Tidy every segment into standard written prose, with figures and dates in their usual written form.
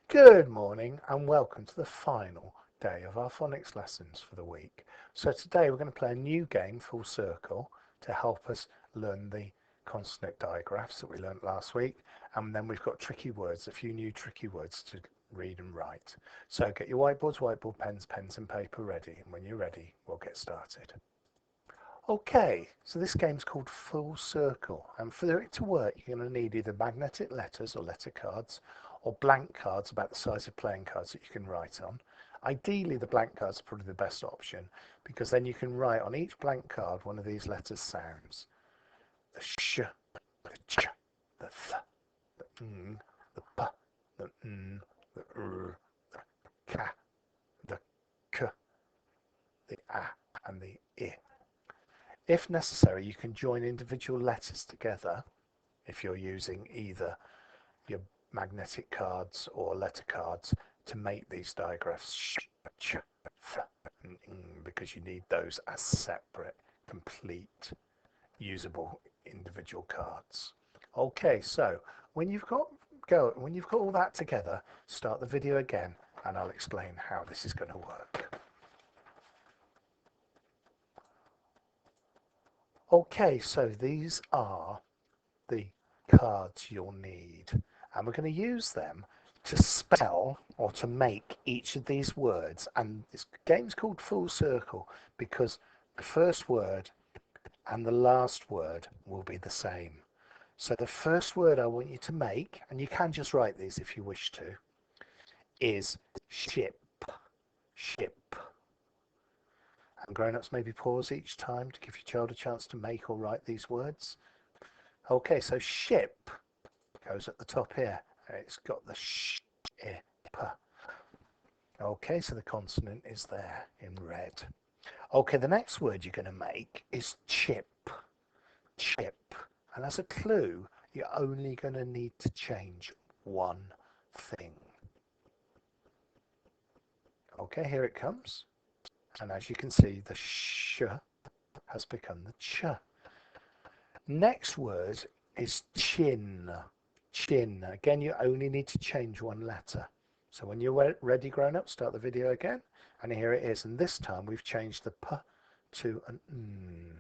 Good morning and welcome to the final day of our phonics lessons for the week. So today we're going to play a new game, Full Circle, to help us learn the consonant digraphs that we learnt last week. And then we've got tricky words, a few new tricky words to read and write. So get your whiteboards, whiteboard pens, pens and paper ready. And when you're ready, we'll get started. Okay, so this game's called Full Circle, and for it to work you're going to need either magnetic letters or letter cards or blank cards about the size of playing cards that you can write on. Ideally the blank cards are probably the best option because then you can write on each blank card one of these letters sounds. The sh, the ch, the th, the ng, the p, the n, the r, the ka, the k, the a and the I. If necessary, you can join individual letters together if you're using either your magnetic cards or letter cards to make these digraphs sh, ch, th, and because you need those as separate, complete, usable individual cards. Okay, so when you've got all that together, start the video again and I'll explain how this is going to work. Okay, so these are the cards you'll need, and we're going to use them to spell or to make each of these words. And this game's called Full Circle because the first word and the last word will be the same. So the first word I want you to make, and you can just write these if you wish to, is ship. Ship. And grown-ups maybe pause each time to give your child a chance to make or write these words. Okay, so ship goes at the top here. It's got the sh, I, p. Okay, so the consonant is there in red. Okay, the next word you're going to make is chip. Chip. And as a clue, you're only going to need to change one thing. Okay, here it comes. And as you can see, the sh has become the ch. Next word is chin. Chin. Again, you only need to change one letter. So when you're ready, grown up, start the video again. And here it is. And this time we've changed the p to an n.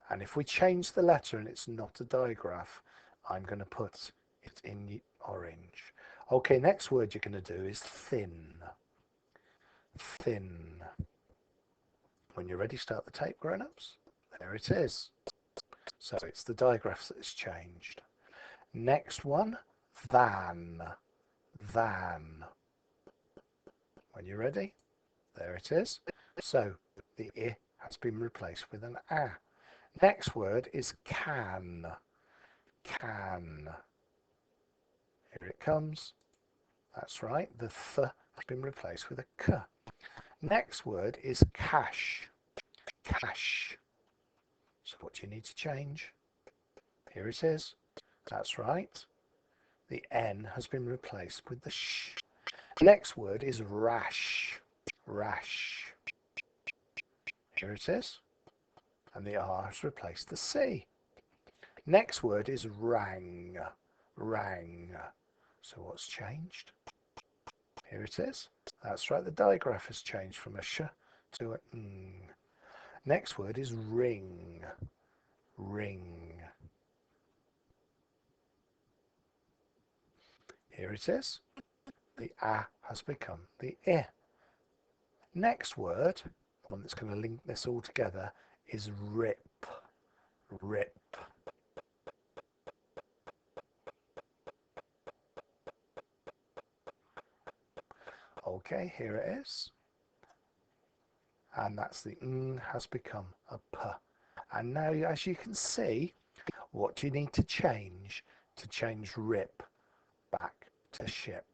And if we change the letter and it's not a digraph, I'm going to put it in orange. Okay, next word you're going to do is thin. Thin. When you're ready, start the tape, grown-ups. There it is. So it's the digraphs that has changed. Next one, than. Than. When you're ready, there it is. So the I has been replaced with an A. Next word is can. Can. Here it comes. That's right. The th has been replaced with a k. Next word is cash. Cash. So what do you need to change? Here it is. That's right. The N has been replaced with the sh. Next word is rash. Rash. Here it is. And the R has replaced the C. Next word is rang. Rang. So what's changed? Here it is. That's right, the digraph has changed from a sh to a ng. Next word is ring. Ring. Here it is. The a has become the I. Next word, one that's going to link this all together, is rip. Rip. Okay, here it is. And that's the ng has become a p. And now, as you can see, what do you need to change rip back to ship?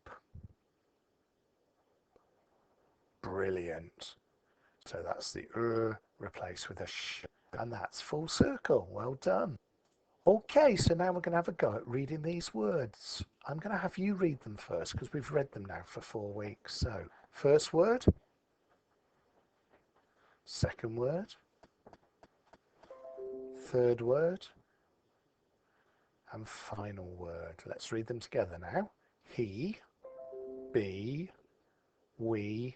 Brilliant. So that's the replaced with a sh, and that's full circle. Well done. Okay, so now we're going to have a go at reading these words. I'm going to have you read them first because we've read them now for 4 weeks. So, first word, second word, third word, and final word. Let's read them together now. He, be, we,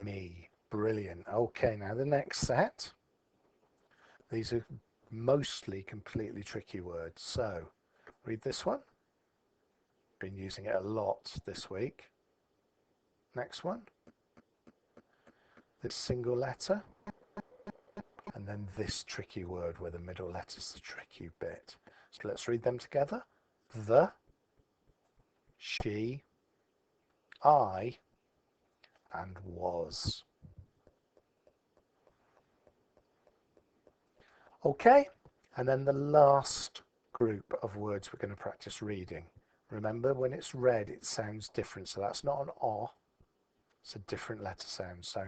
me. Brilliant. Okay, now the next set. These are mostly completely tricky words. So read this one. Been using it a lot this week. Next one. This single letter. And then this tricky word where the middle letter's the tricky bit. So let's read them together. The, she, I, and was. Okay, and then the last group of words we're going to practice reading. Remember, when it's read, it sounds different. So that's not an O, it's a different letter sound. So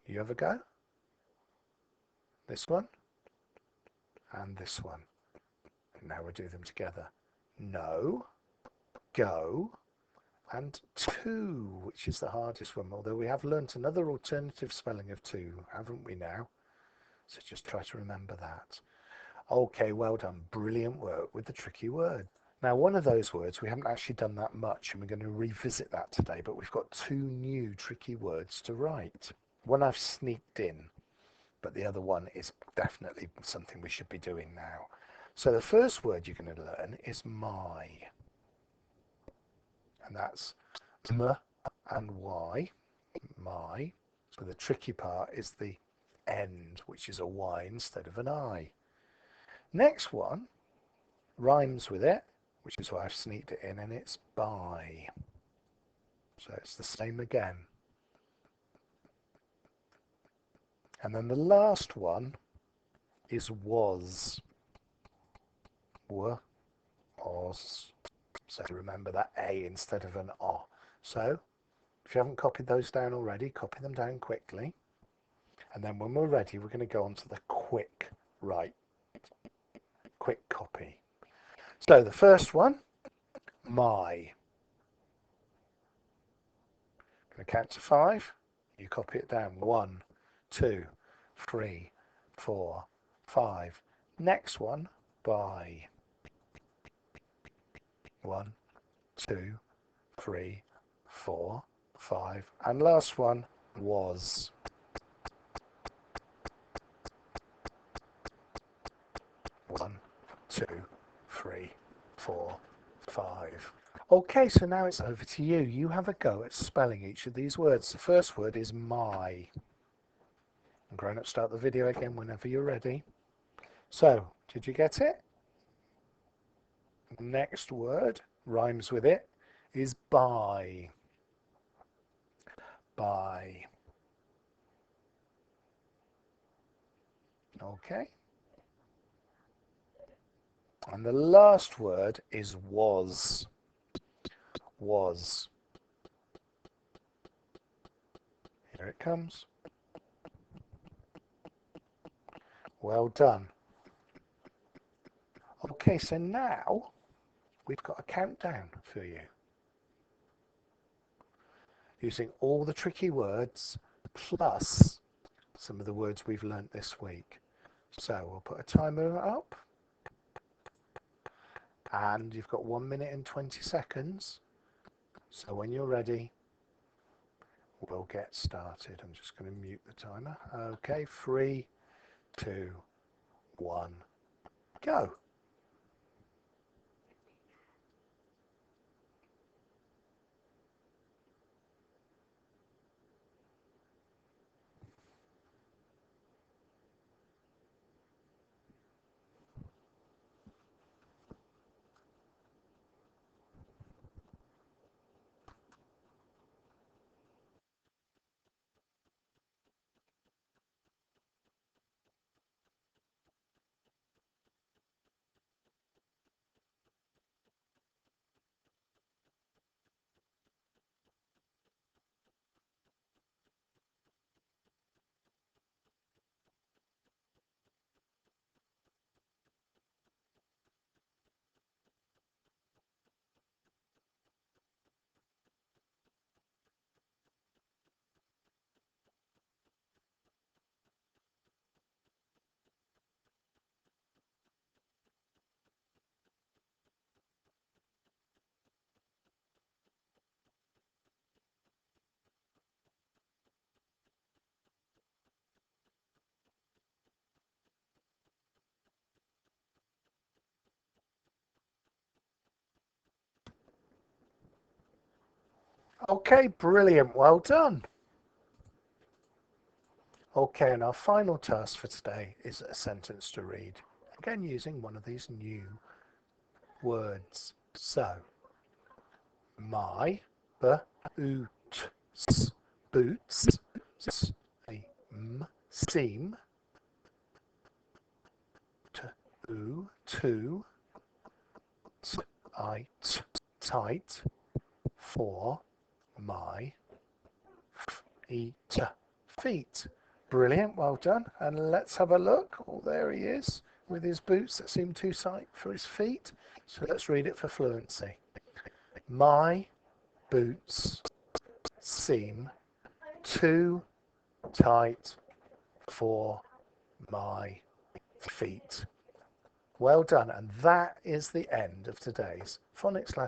you have a go. This one and this one. And now we'll do them together. No, go, and two, which is the hardest one. Although we have learnt another alternative spelling of two, haven't we now? So just try to remember that. Okay, well done. Brilliant work with the tricky word. Now, one of those words, we haven't actually done that much, and we're going to revisit that today, but we've got two new tricky words to write. One I've sneaked in, but the other one is definitely something we should be doing now. So the first word you're going to learn is my, and that's m and y, my. So the tricky part is the end, which is a y instead of an I. Next one rhymes with it, which is why I've sneaked it in, and it's by. So it's the same again. And then the last one is was. W, os. So remember that A instead of an O. So if you haven't copied those down already, copy them down quickly. And then when we're ready, we're going to go on to the quick write, quick copy. So the first one, my. I'm going to count to 5. You copy it down. 1, 2, 3, 4, 5. Next one, by. 1, 2, 3, 4, 5. And last one, was. 1, 2, 3, 4, 5. Okay, so now it's over to you. You have a go at spelling each of these words. The first word is my. And grown-ups, start the video again whenever you're ready. So, did you get it? Next word, rhymes with it, is by. By. Okay. And the last word is was. Was. Here it comes. Well done. Okay, so now we've got a countdown for you. Using all the tricky words plus some of the words we've learnt this week. So we'll put a timer up. And you've got 1 minute and 20 seconds. So when you're ready, we'll get started. I'm just going to mute the timer. Okay, 3, 2, 1, go. Okay, brilliant. Well done. Okay, and our final task for today is a sentence to read. Again, using one of these new words. So, my boots, boots, seem to tight for my feet. Brilliant, well done. And let's have a look. Oh, there he is with his boots that seem too tight for his feet. So let's read it for fluency. My boots seem too tight for my feet. Well done. And that is the end of today's phonics lesson.